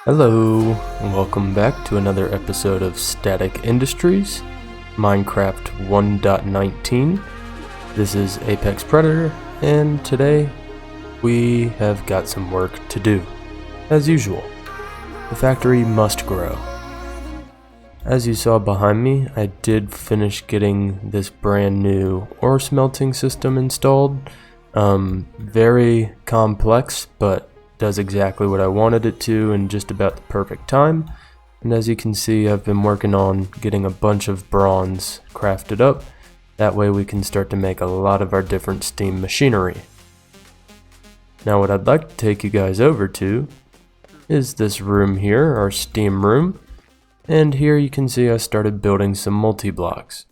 Hello, and welcome back to another episode of Statech Industries, Minecraft 1.19. This is Apex Predator, and today we have got some work to do. As usual, the factory must grow. As you saw behind me, I did finish getting this brand new ore smelting system installed. Very complex, but does exactly what I wanted it to in just about the perfect time. And as you can see, I've been working on getting a bunch of bronze crafted up. That way we can start to make a lot of our different steam machinery. Now what I'd like to take you guys over to is this room here, our steam room. And here you can see I started building some multi-blocks.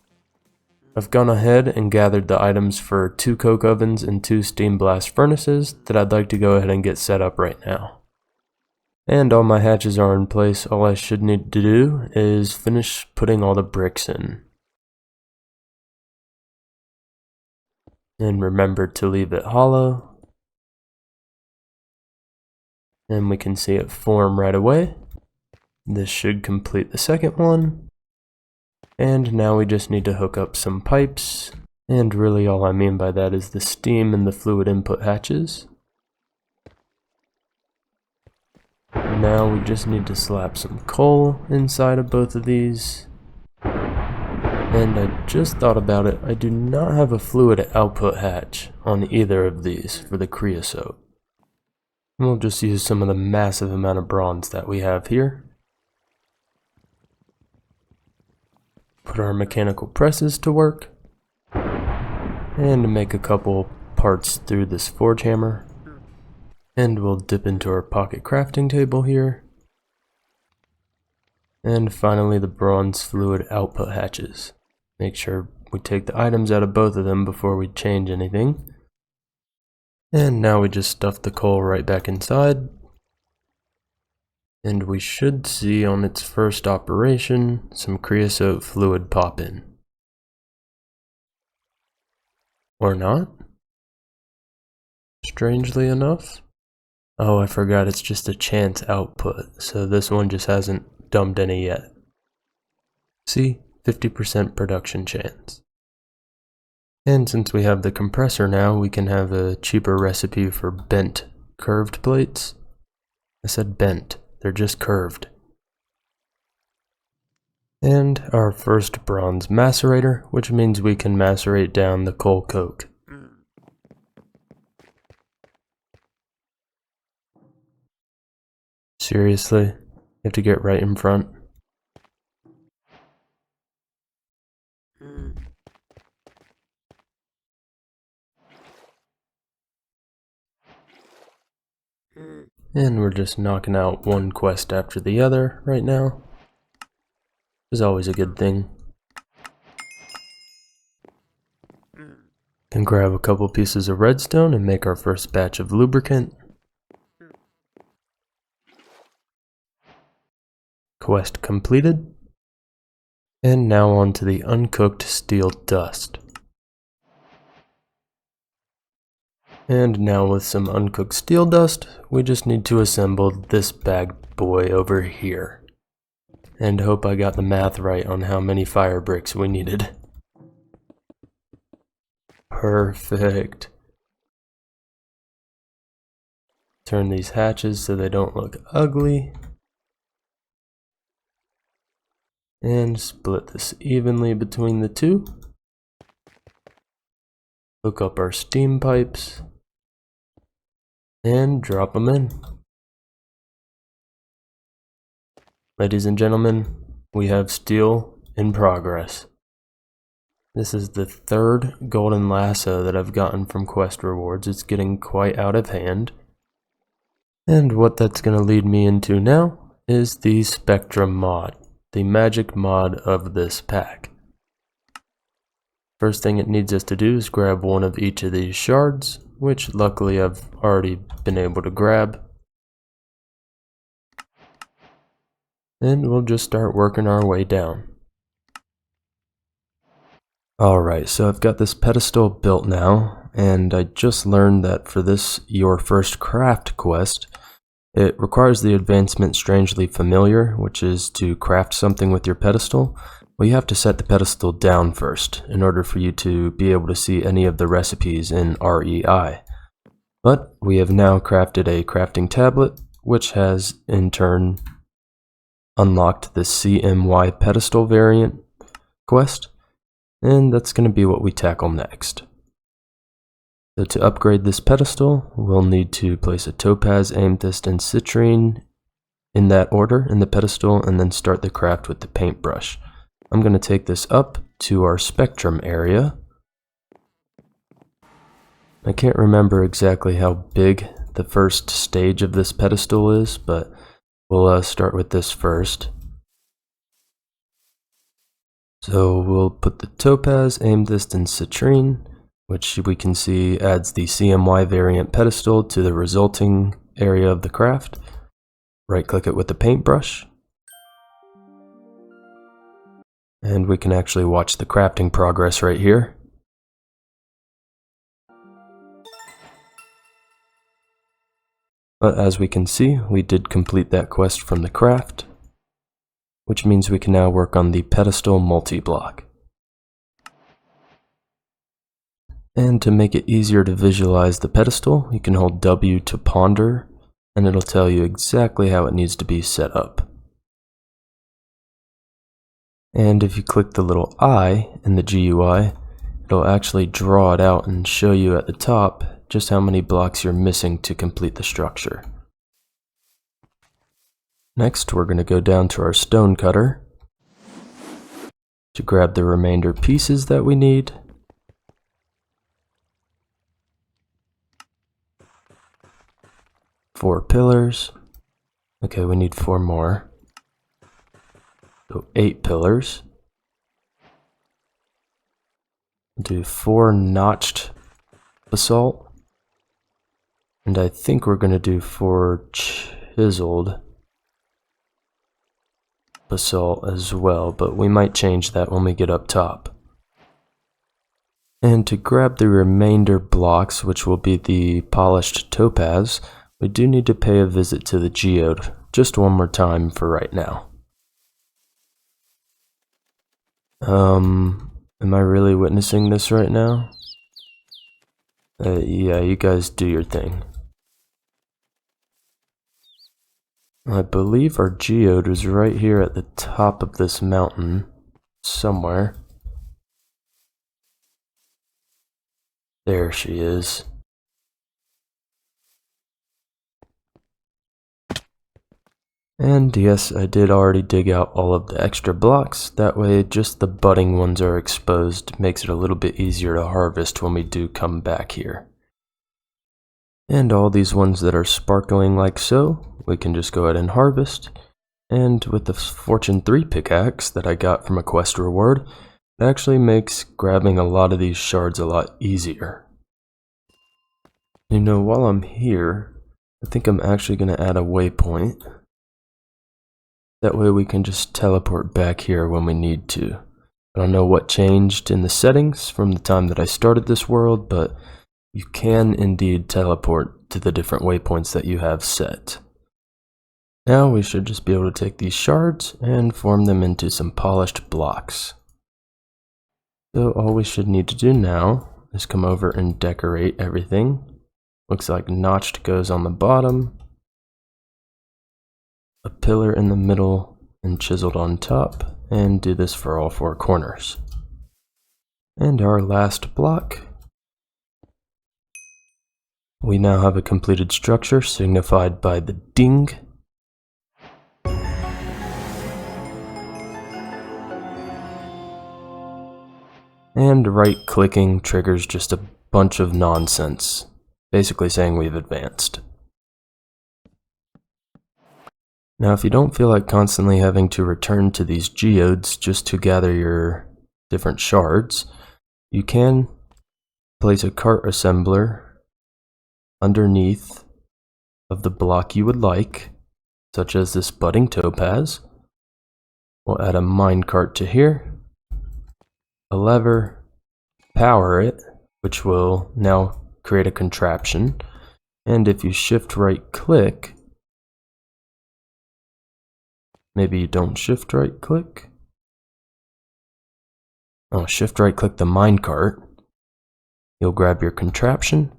I've gone ahead and gathered the items for 2 coke ovens and 2 steam blast furnaces that I'd like to go ahead and get set up right now. And all my hatches are in place. All I should need to do is finish putting all the bricks in. And remember to leave it hollow. And we can see it form right away. This should complete the second one. And now we just need to hook up some pipes, and really all I mean by that is the steam and the fluid input hatches. Now we just need to slap some coal inside of both of these. And I just thought about it, I do not have a fluid output hatch on either of these for the creosote. And we'll just use some of the massive amount of bronze that we have here. Put our mechanical presses to work, and make a couple parts through this forge hammer, and we'll dip into our pocket crafting table here, and finally the bronze fluid output hatches. Make sure we take the items out of both of them before we change anything, and now we just stuff the coal right back inside. And we should see on its first operation some creosote fluid pop in. Or not? Strangely enough. Oh, I forgot, it's just a chance output, so this one just hasn't dumped any yet. See, 50% production chance. And since we have the compressor now, we can have a cheaper recipe for bent curved plates. I said bent. They're just curved. And our first bronze macerator, which means we can macerate down the coal coke. Seriously? You have to get right in front. And we're just knocking out one quest after the other right now. Is always a good thing. Can grab a couple pieces of redstone and make our first batch of lubricant. Quest completed. And now on to the uncooked steel dust. And now with some uncooked steel dust, we just need to assemble this bad boy over here. And hope I got the math right on how many fire bricks we needed. Perfect. Turn these hatches so they don't look ugly. And split this evenly between the two. Hook up our steam pipes. And drop them in. Ladies and gentlemen, we have steel in progress. This is the 3rd golden lasso that I've gotten from quest rewards. It's getting quite out of hand. And what that's going to lead me into now is the Spectrum mod, the magic mod of this pack. First thing it needs us to do is grab one of each of these shards, which luckily I've already been able to grab. And we'll just start working our way down. Alright, so I've got this pedestal built now, and I just learned that for this Your First Craft quest, It requires the advancement Strangely Familiar, which is to craft something with your pedestal. Well, you have to set the pedestal down first in order for you to be able to see any of the recipes in REI. But we have now crafted a crafting tablet, which has in turn unlocked the CMY pedestal variant quest, and that's going to be what we tackle next. So to upgrade this pedestal, we'll need to place a topaz, amethyst, and citrine in that order in the pedestal, and then start the craft with the paintbrush. I'm going to take this up to our spectrum area. I can't remember exactly how big the first stage of this pedestal is, but we'll start with this first. So we'll put the topaz, amethyst, and citrine, which we can see adds the CMY variant pedestal to the resulting area of the craft. Right click it with the paintbrush. And we can actually watch the crafting progress right here. But as we can see, we did complete that quest from the craft, which means we can now work on the pedestal multi-block. And to make it easier to visualize the pedestal, you can hold W to ponder, and it'll tell you exactly how it needs to be set up. And if you click the little I in the GUI, it'll actually draw it out and show you at the top just how many blocks you're missing to complete the structure. Next, we're going to go down to our stone cutter to grab the remainder pieces that we need. Four pillars. Okay, we need 4 more. So 8 pillars. Do 4 notched basalt. And I think we're going to do 4 chiseled basalt as well, but we might change that when we get up top. And to grab the remainder blocks, which will be the polished topaz, we do need to pay a visit to the geode, just one more time for right now. Am I really witnessing this right now? Yeah, you guys do your thing. I believe our geode is right here at the top of this mountain, somewhere. There she is. And yes, I did already dig out all of the extra blocks. That way just the budding ones are exposed. Makes it a little bit easier to harvest when we do come back here. And all these ones that are sparkling like so, we can just go ahead and harvest. And with the Fortune 3 pickaxe that I got from a quest reward, it actually makes grabbing a lot of these shards a lot easier. You know, while I'm here, I think I'm actually going to add a waypoint. That way we can just teleport back here when we need to. I don't know what changed in the settings from the time that I started this world, but you can indeed teleport to the different waypoints that you have set. Now we should just be able to take these shards and form them into some polished blocks. So all we should need to do now is come over and decorate everything. Looks like notched goes on the bottom, a pillar in the middle, and chiseled on top, and do this for all 4 corners. And our last block. We now have a completed structure signified by the ding. And right-clicking triggers just a bunch of nonsense, basically saying we've advanced. Now if you don't feel like constantly having to return to these geodes just to gather your different shards, you can place a cart assembler underneath of the block you would like, such as this budding topaz. We'll add a minecart to here, a lever, power it, which will now create a contraption, and if you shift right click, maybe you don't shift right click. Oh, shift right click the minecart. You'll grab your contraption,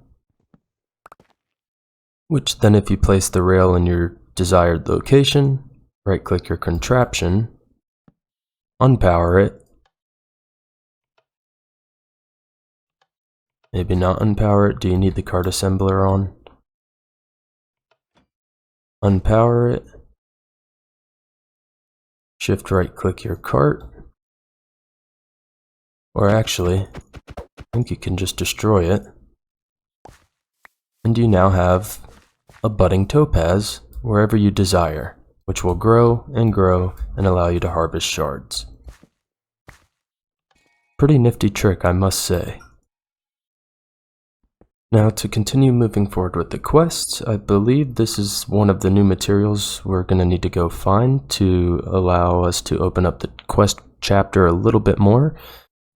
which then if you place the rail in your desired location, right click your contraption, unpower it. Maybe not unpower it. Do you need the cart assembler on? Unpower it. Shift right click your cart. Or actually, I think you can just destroy it. And you now have a budding topaz wherever you desire, which will grow and allow you to harvest shards. Pretty nifty trick, I must say. Now to continue moving forward with the quests, I believe this is one of the new materials we're going to need to go find to allow us to open up the quest chapter a little bit more.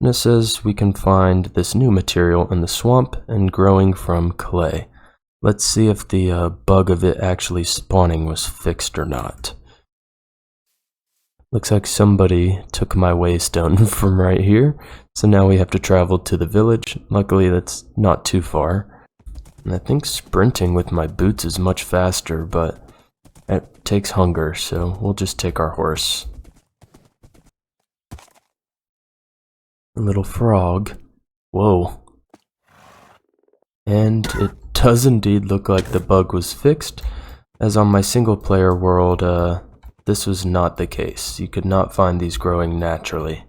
And it says we can find this new material in the swamp and growing from clay. Let's see if the bug of it actually spawning was fixed or not. Looks like somebody took my waystone from right here, so now we have to travel to the village. Luckily that's not too far. And I think sprinting with my boots is much faster, but it takes hunger, so we'll just take our horse. A little frog. Whoa. And it does indeed look like the bug was fixed, as on my single player world, this was not the case. You could not find these growing naturally.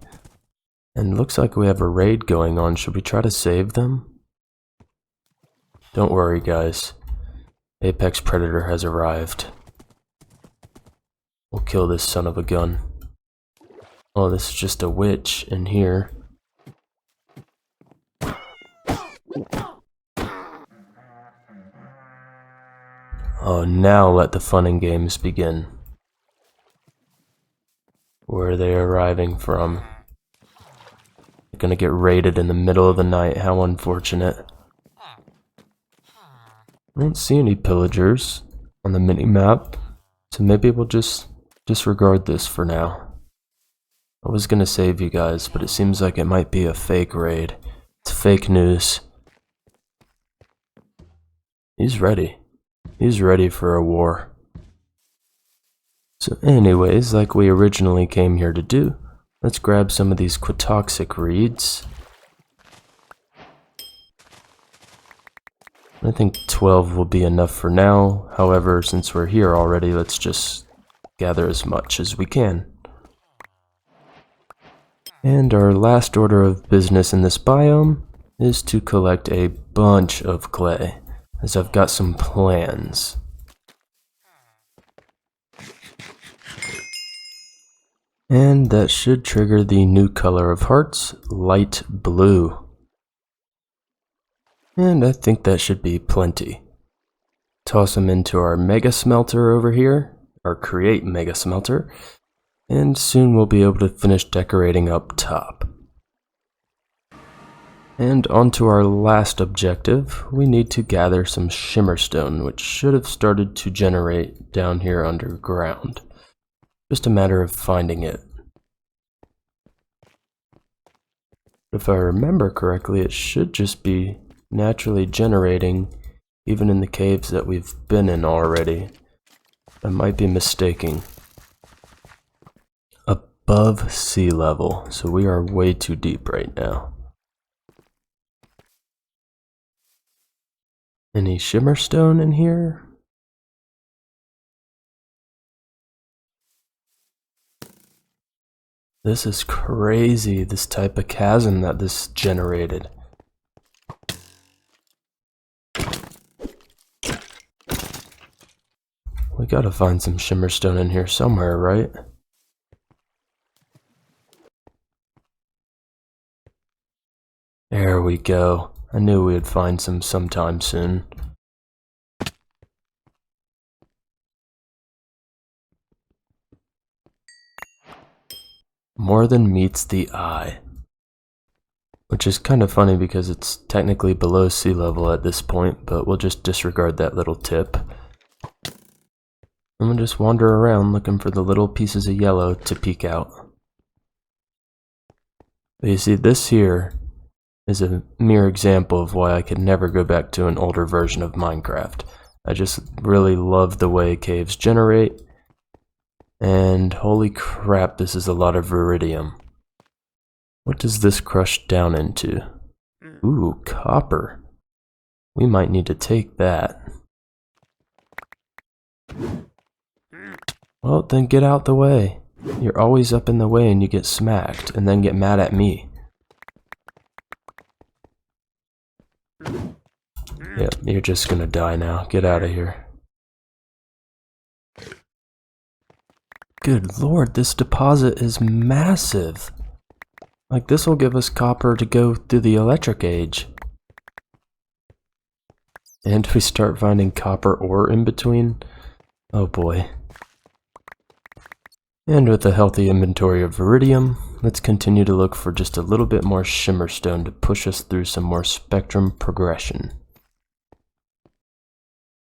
And looks like we have a raid going on. Should we try to save them? Don't worry, guys. Apex Predator has arrived. We'll kill this son of a gun. Oh, this is just a witch in here. Oh, now let the fun and games begin. Where are they arriving from? They're gonna get raided in the middle of the night, how unfortunate. I don't see any pillagers on the mini-map, so maybe we'll just disregard this for now. I was gonna save you guys, but it seems like it might be a fake raid. It's fake news. He's ready. He's ready for a war. So anyways, like we originally came here to do, let's grab some of these quatoxic reeds. I think 12 will be enough for now. However, since we're here already, let's just gather as much as we can. And our last order of business in this biome is to collect a bunch of clay, as I've got some plans. And that should trigger the new color of hearts, light blue. And I think that should be plenty. Toss them into our mega smelter over here, or create mega smelter, and soon we'll be able to finish decorating up top. And onto our last objective, we need to gather some shimmerstone, which should have started to generate down here underground. Just a matter of finding it. If I remember correctly, it should just be naturally generating even in the caves that we've been in already. I might be mistaking. Above sea level, so we are way too deep right now. Any shimmerstone in here? This is crazy, this type of chasm that this generated. We gotta find some shimmerstone in here somewhere, right? There we go. I knew we'd find some sometime soon. More than meets the eye. Which is kind of funny because it's technically below sea level at this point, but we'll just disregard that little tip. I'm gonna just wander around looking for the little pieces of yellow to peek out. But you see, this here is a mere example of why I could never go back to an older version of Minecraft. I just really love the way caves generate, and holy crap, this is a lot of iridium. What does this crush down into? Ooh, copper. We might need to take that. Well, then get out the way. You're always up in the way and you get smacked, and then get mad at me. Yep, you're just gonna die now. Get out of here. Good lord, this deposit is massive. Like, this will give us copper to go through the electric age. And we start finding copper ore in between. Oh boy. And with a healthy inventory of iridium, let's continue to look for just a little bit more shimmerstone to push us through some more spectrum progression.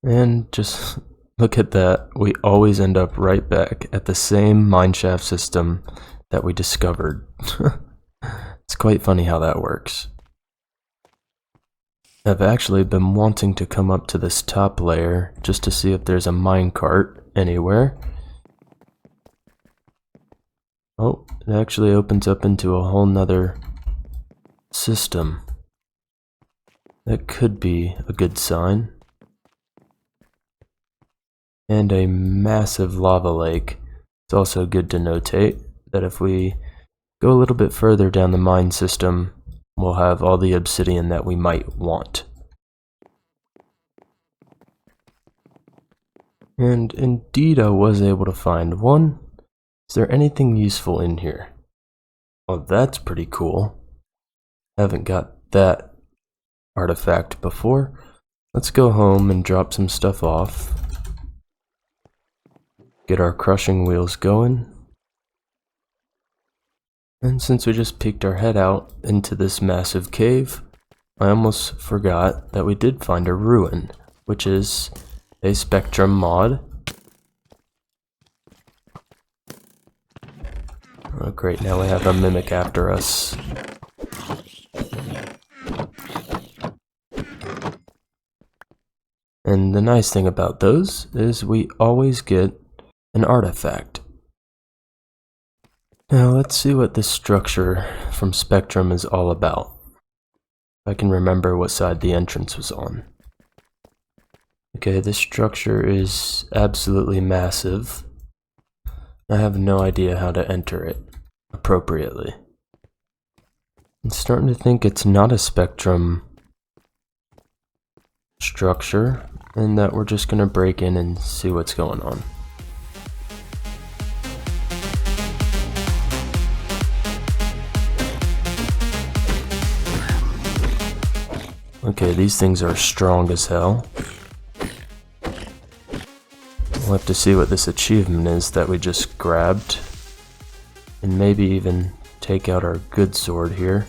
And just look at that, we always end up right back at the same mineshaft system that we discovered. It's quite funny how that works. I've actually been wanting to come up to this top layer just to see if there's a minecart anywhere. Oh, it actually opens up into a whole nother system. That could be a good sign. And a massive lava lake. It's also good to notate that if we go a little bit further down the mine system, we'll have all the obsidian that we might want. And indeed I was able to find one. Is there anything useful in here? Oh, that's pretty cool. Haven't got that artifact before. Let's go home and drop some stuff off. Get our crushing wheels going. And since we just peeked our head out into this massive cave, I almost forgot that we did find a ruin, which is a spectrum mod. Oh great, now we have a mimic after us. And the nice thing about those is we always get an artifact. Now let's see what this structure from Spectrum is all about. If I can remember what side the entrance was on. Okay, this structure is absolutely massive. I have no idea how to enter it appropriately. I'm starting to think it's not a Spectrum structure, and that we're just gonna break in and see what's going on. Okay, these things are strong as hell. We'll have to see what this achievement is that we just grabbed. And maybe even take out our good sword here.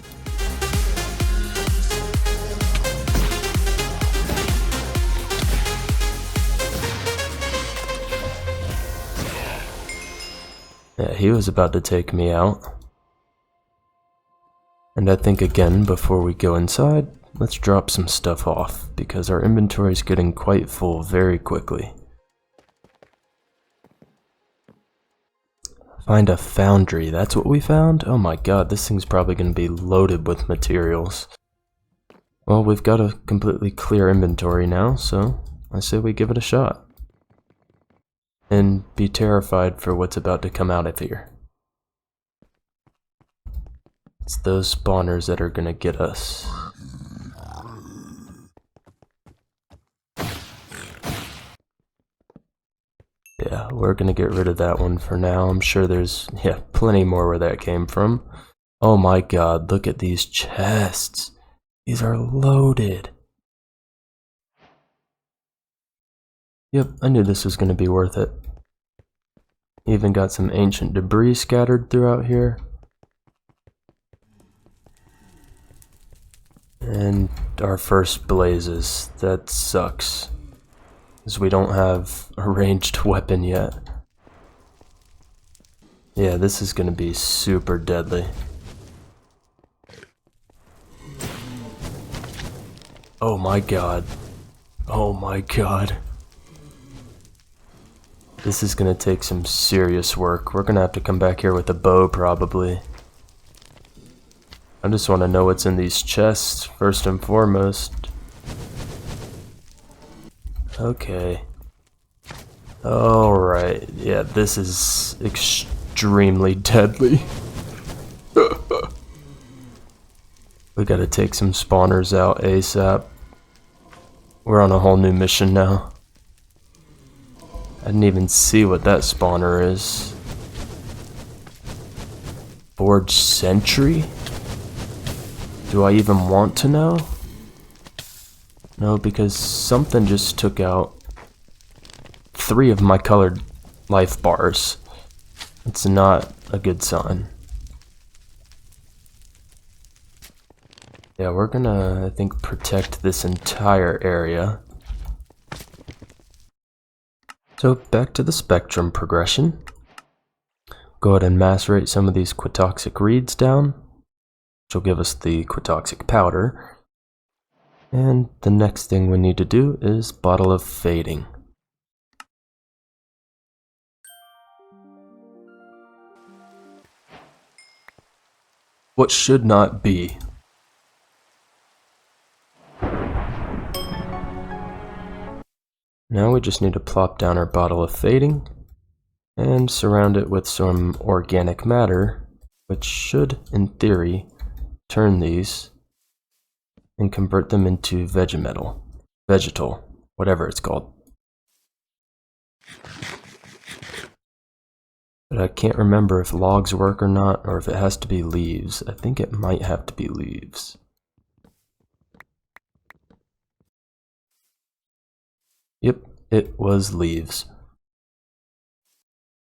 Yeah, he was about to take me out. And I think again, before we go inside, let's drop some stuff off, because our inventory is getting quite full very quickly. Find a foundry, that's what we found? Oh my god, this thing's probably going to be loaded with materials. Well, we've got a completely clear inventory now, so I say we give it a shot. And be terrified for what's about to come out of here. It's those spawners that are going to get us. Yeah, we're gonna get rid of that one for now. I'm sure there's, plenty more where that came from. Oh my god, look at these chests. These are loaded. Yep, I knew this was gonna be worth it. Even got some ancient debris scattered throughout here. And our first blazes. That sucks. because we don't have a ranged weapon yet. Yeah, this is gonna be super deadly. Oh my god. Oh my god. This is gonna take some serious work. We're gonna have to come back here with a bow probably. I just want to know what's in these chests first and foremost. Okay. Alright, yeah, this is extremely deadly. We gotta take some spawners out ASAP. We're on a whole new mission now. I didn't even see what that spawner is. Forge Sentry? Do I even want to know? No, because something just took out 3 of my colored life bars. It's not a good sign. Yeah, we're gonna, I think, protect this entire area. So back to the spectrum progression. Go ahead and macerate some of these quitoxic reeds down, which will give us the quitoxic powder. And the next thing we need to do is bottle of fading. What should not be? Now we just need to plop down our bottle of fading and surround it with some organic matter, which should, in theory, turn these and convert them into vegetal, whatever it's called. But I can't remember if logs work or not, or if it has to be leaves. I think it might have to be leaves. Yep, it was leaves.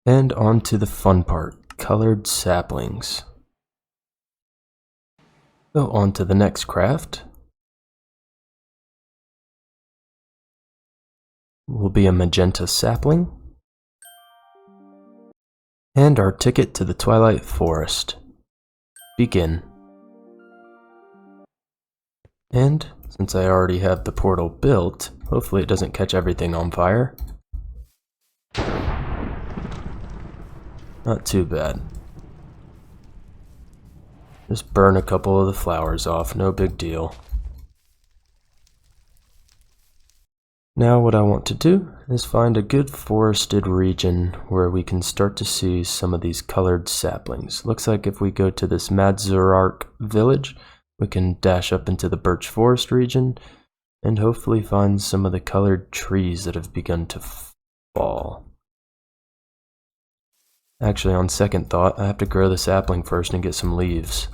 And on to the fun part, colored saplings. So on to the next craft. Will be a magenta sapling. And our ticket to the Twilight Forest. Begin. And since I already have the portal built, hopefully it doesn't catch everything on fire. Not too bad. Just burn a couple of the flowers off, no big deal. Now what I want to do is find a good forested region where we can start to see some of these colored saplings. Looks like if we go to this Madzurark village, we can dash up into the birch forest region and hopefully find some of the colored trees that have begun to fall. Actually, on second thought, I have to grow the sapling first and get some leaves.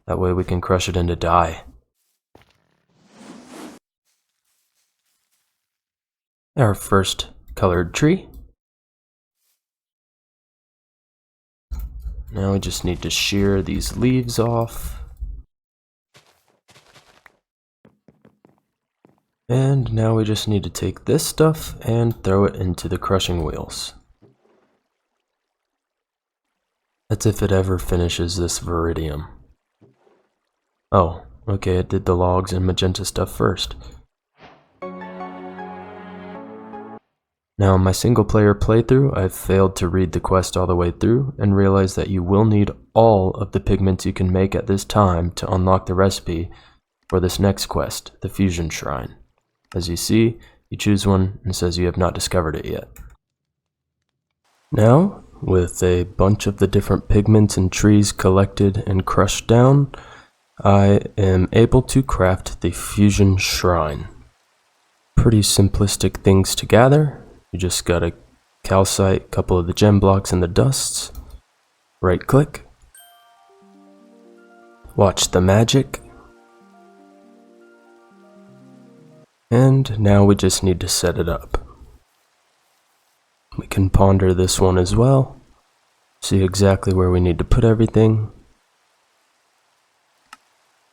That way we can crush it into dye. Our first colored tree. Now we just need to shear these leaves off. And now we just need to take this stuff and throw it into the crushing wheels. That's if it ever finishes this viridium. Oh, okay, it did the logs and magenta stuff first. Now in my single player playthrough, I've failed to read the quest all the way through and realized that you will need all of the pigments you can make at this time to unlock the recipe for this next quest, the Fusion Shrine. As you see, you choose one and it says you have not discovered it yet. Now, with a bunch of the different pigments and trees collected and crushed down, I am able to craft the Fusion Shrine. Pretty simplistic things to gather. You just gotta calcite a couple of the gem blocks in the dusts, right click, watch the magic, and now we just need to set it up. We can ponder this one as well, see exactly where we need to put everything,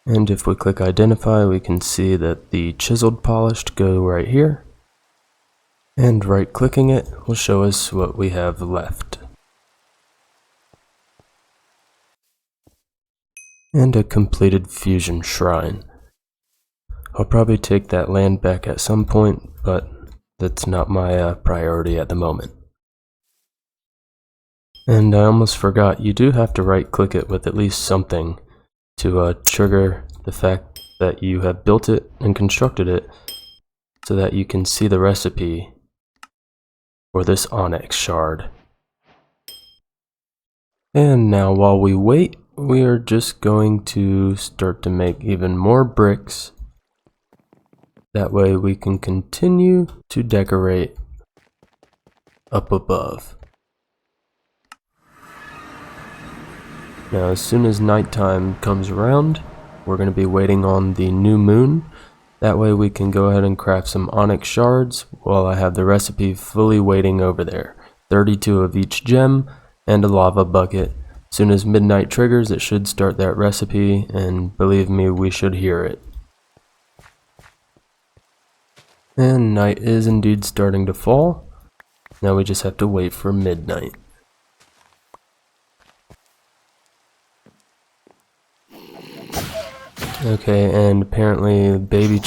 and if we click identify we can see that the chiseled polished go right here, And right clicking it will show us what we have left. And a completed fusion shrine. I'll probably take that land back at some point, but that's not my priority at the moment. And I almost forgot, you do have to right click it with at least something to trigger the fact that you have built it and constructed it so that you can see the recipe for this Onyx shard. And now while we wait, we are just going to start to make even more bricks. That way we can continue to decorate up above. Now as soon as nighttime comes around, we're going to be waiting on the new moon. That way we can go ahead and craft some Onyx shards while I have the recipe fully waiting over there. 32 of each gem and a lava bucket. As soon as midnight triggers, it should start that recipe, and believe me, we should hear it. And night is indeed starting to fall. Now we just have to wait for midnight. Okay, and apparently baby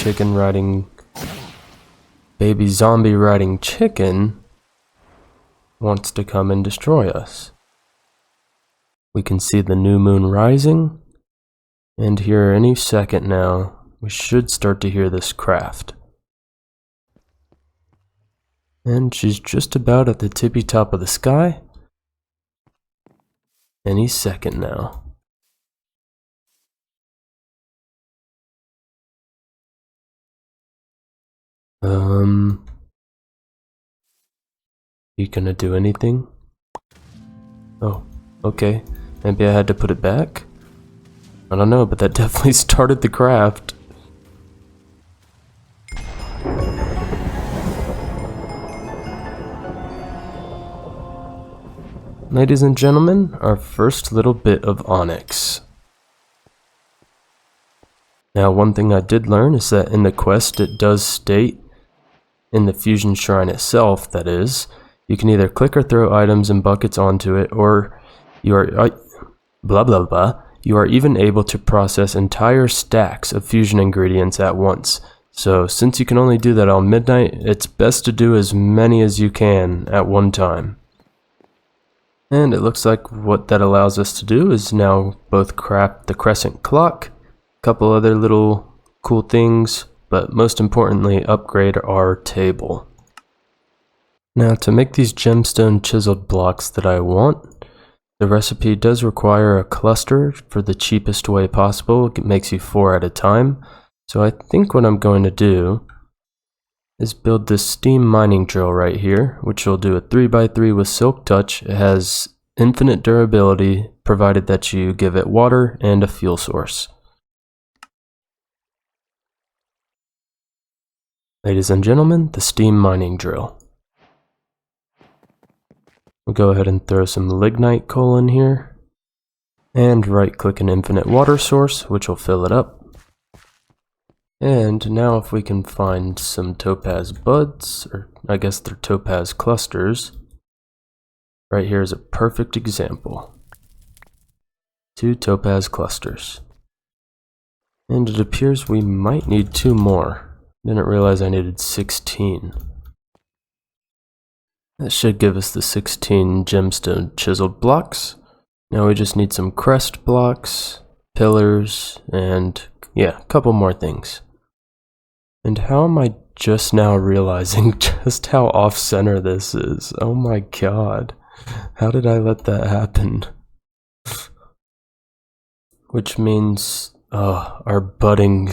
zombie riding chicken wants to come and destroy us. We can see the new moon rising, and here any second now, we should start to hear this craft. And she's just about at the tippy top of the sky. Any second now. You gonna do anything? Oh, okay. Maybe I had to put it back? I don't know, but that definitely started the craft. Ladies and gentlemen, our first little bit of Onyx. Now, one thing I did learn is that in the quest it does state, in the fusion shrine itself that is, you can either click or throw items and buckets onto it, or you are blah blah blah. You are even able to process entire stacks of fusion ingredients at once. So since you can only do that on midnight, it's best to do as many as you can at one time. And it looks like what that allows us to do is now both craft the crescent clock, a couple other little cool things, but most importantly upgrade our table. Now to make these gemstone chiseled blocks that I want, the recipe does require a cluster for the cheapest way possible. It makes you 4 at a time. So I think what I'm going to do is build this steam mining drill right here, which will do a 3x3 with silk touch. It has infinite durability, provided that you give it water and a fuel source. Ladies and gentlemen, the steam mining drill. We'll go ahead and throw some lignite coal in here, and right click an infinite water source, which will fill it up. And now if we can find some topaz buds, or I guess they're topaz clusters, right here is a perfect example. 2 topaz clusters. And it appears we might need 2 more. Didn't realize I needed 16. That should give us the 16 gemstone chiseled blocks. Now we just need some crest blocks, pillars, and yeah, a couple more things. And how am I just now realizing just how off-center this is? Oh my god. How did I let that happen? Which means our budding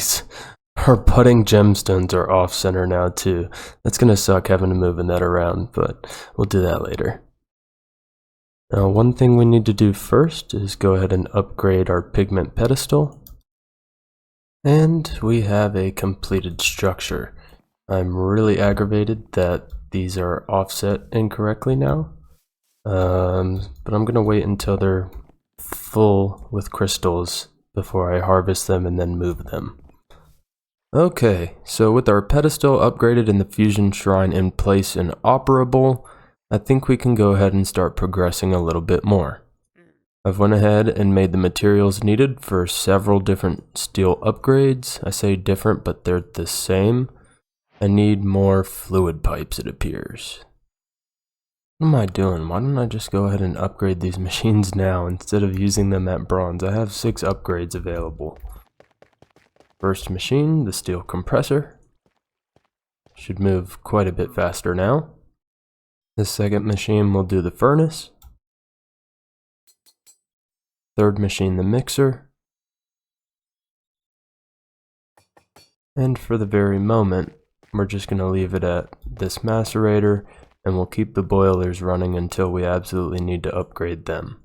gemstones are off-center now too. That's gonna suck having to move that around, but we'll do that later. Now one thing we need to do first is go ahead and upgrade our pigment pedestal. And we have a completed structure. I'm really aggravated that these are offset incorrectly now. But I'm gonna wait until they're full with crystals before I harvest them and then move them. Okay, so with our pedestal upgraded and the fusion shrine in place and operable, I think we can go ahead and start progressing a little bit more. I've went ahead and made the materials needed for several different steel upgrades. I say different, but they're the same. I need more fluid pipes, it appears. What am I doing? Why don't I just go ahead and upgrade these machines now instead of using them at bronze? I have 6 upgrades available. First machine, the steel compressor. Should move quite a bit faster now. The second machine will do the furnace. Third machine, the mixer. And for the very moment, we're just going to leave it at this macerator, and we'll keep the boilers running until we absolutely need to upgrade them.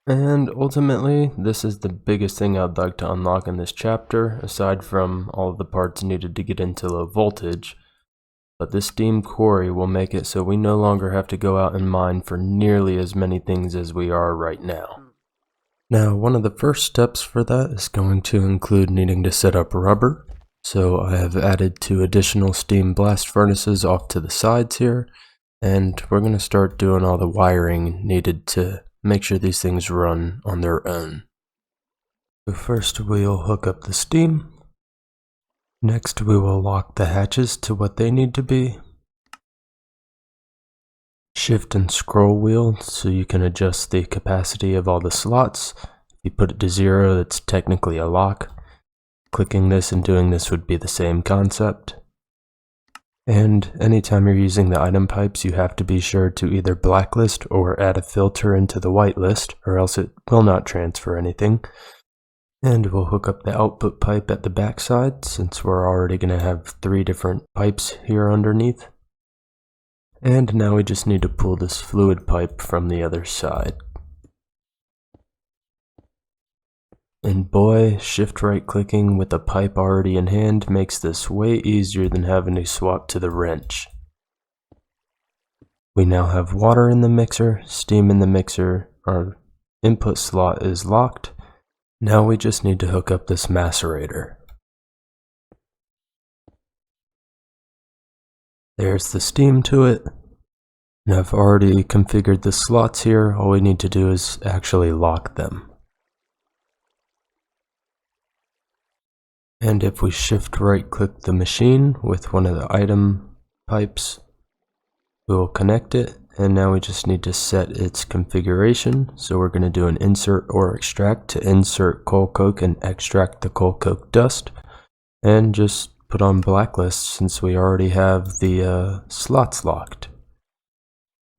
And ultimately, this is the biggest thing I'd like to unlock in this chapter, aside from all of the parts needed to get into low voltage. But this steam quarry will make it so we no longer have to go out and mine for nearly as many things as we are right now. Now, one of the first steps for that is going to include needing to set up rubber. So I have added 2 additional steam blast furnaces off to the sides here, and we're going to start doing all the wiring needed to make sure these things run on their own. So first we'll hook up the steam. Next we will lock the hatches to what they need to be. Shift and scroll wheel so you can adjust the capacity of all the slots. If you put it to 0, it's technically a lock. Clicking this and doing this would be the same concept. And anytime you're using the item pipes, you have to be sure to either blacklist or add a filter into the whitelist, or else it will not transfer anything. And we'll hook up the output pipe at the backside, since we're already going to have 3 different pipes here underneath. And now we just need to pull this fluid pipe from the other side. And boy, shift right clicking with the pipe already in hand makes this way easier than having to swap to the wrench. We now have water in the mixer, steam in the mixer, our input slot is locked. Now we just need to hook up this macerator. There's the steam to it. And I've already configured the slots here, all we need to do is actually lock them. And if we shift right click the machine with one of the item pipes, we will connect it, and now we just need to set its configuration. So we're going to do an insert or extract to insert coal coke and extract the coal coke dust, and just put on blacklist since we already have the slots locked.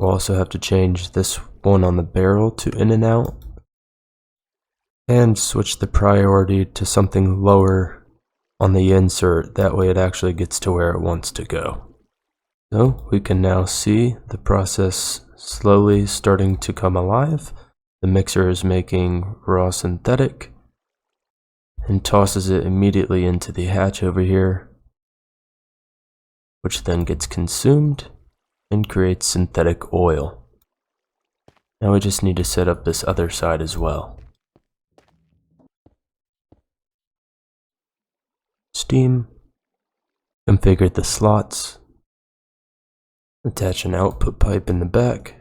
We'll also have to change this one on the barrel to in and out, and switch the priority to something lower on the insert, that way it actually gets to where it wants to go. So we can now see the process slowly starting to come alive. The mixer is making raw synthetic and tosses it immediately into the hatch over here, which then gets consumed and creates synthetic oil. Now we just need to set up this other side as well. Steam, configure the slots, attach an output pipe in the back.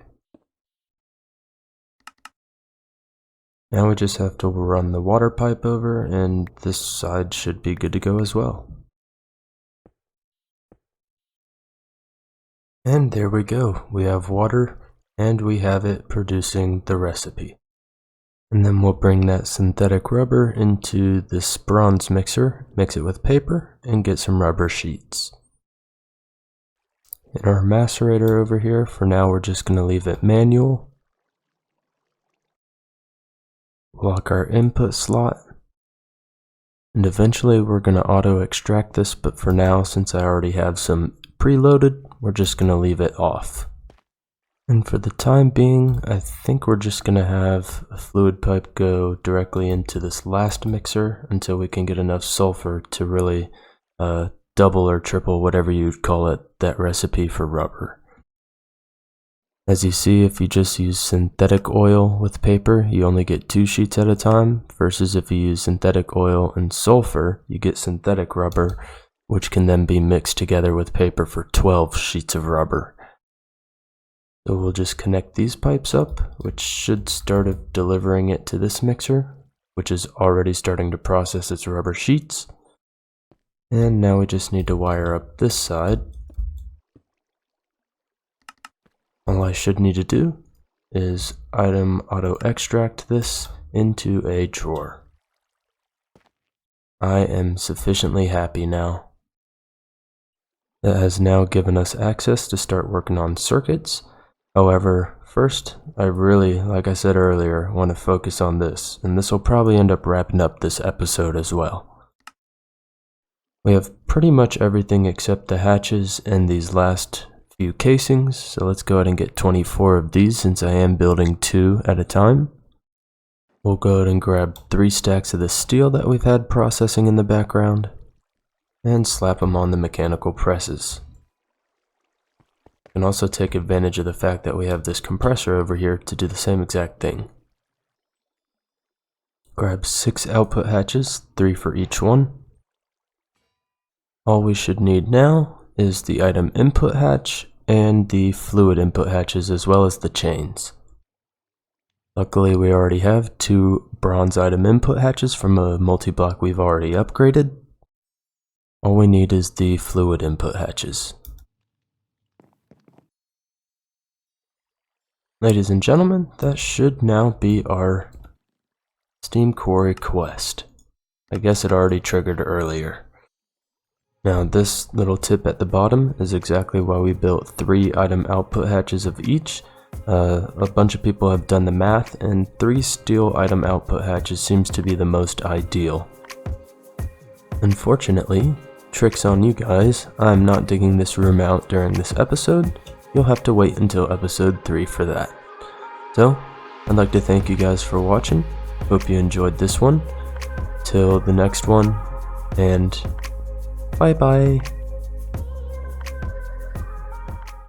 Now we just have to run the water pipe over, and this side should be good to go as well. And there we go, we have water and we have it producing the recipe. And then we'll bring that synthetic rubber into this bronze mixer, mix it with paper, and get some rubber sheets. In our macerator over here, for now we're just going to leave it manual. Lock our input slot. And eventually we're going to auto extract this, but for now, since I already have some preloaded, we're just going to leave it off. And for the time being, I think we're just going to have a fluid pipe go directly into this last mixer until we can get enough sulfur to really double or triple, whatever you'd call it, that recipe for rubber. As you see, if you just use synthetic oil with paper, you only get 2 sheets at a time, versus if you use synthetic oil and sulfur, you get synthetic rubber, which can then be mixed together with paper for 12 sheets of rubber. So we'll just connect these pipes up, which should start delivering it to this mixer, which is already starting to process its rubber sheets. And now we just need to wire up this side. All I should need to do is item auto extract this into a drawer. I am sufficiently happy now. That has now given us access to start working on circuits. However, first, I really, like I said earlier, want to focus on this, and this will probably end up wrapping up this episode as well. We have pretty much everything except the hatches and these last few casings, so let's go ahead and get 24 of these since I am building 2 at a time. We'll go ahead and grab 3 stacks of the steel that we've had processing in the background and slap them on the mechanical presses. You can also take advantage of the fact that we have this compressor over here to do the same exact thing. Grab 6 output hatches, 3 for each one. All we should need now is the item input hatch and the fluid input hatches, as well as the chains. Luckily we already have 2 bronze item input hatches from a multi-block we've already upgraded. All we need is the fluid input hatches. Ladies and gentlemen, that should now be our Steam Quarry quest. I guess it already triggered earlier. Now this little tip at the bottom is exactly why we built 3 item output hatches of each. A bunch of people have done the math, and 3 steel item output hatches seems to be the most ideal. Unfortunately, trick's on you guys, I'm not digging this room out during this episode. You'll have to wait until episode 3 for that. So, I'd like to thank you guys for watching. Hope you enjoyed this one. Till the next one, and bye bye.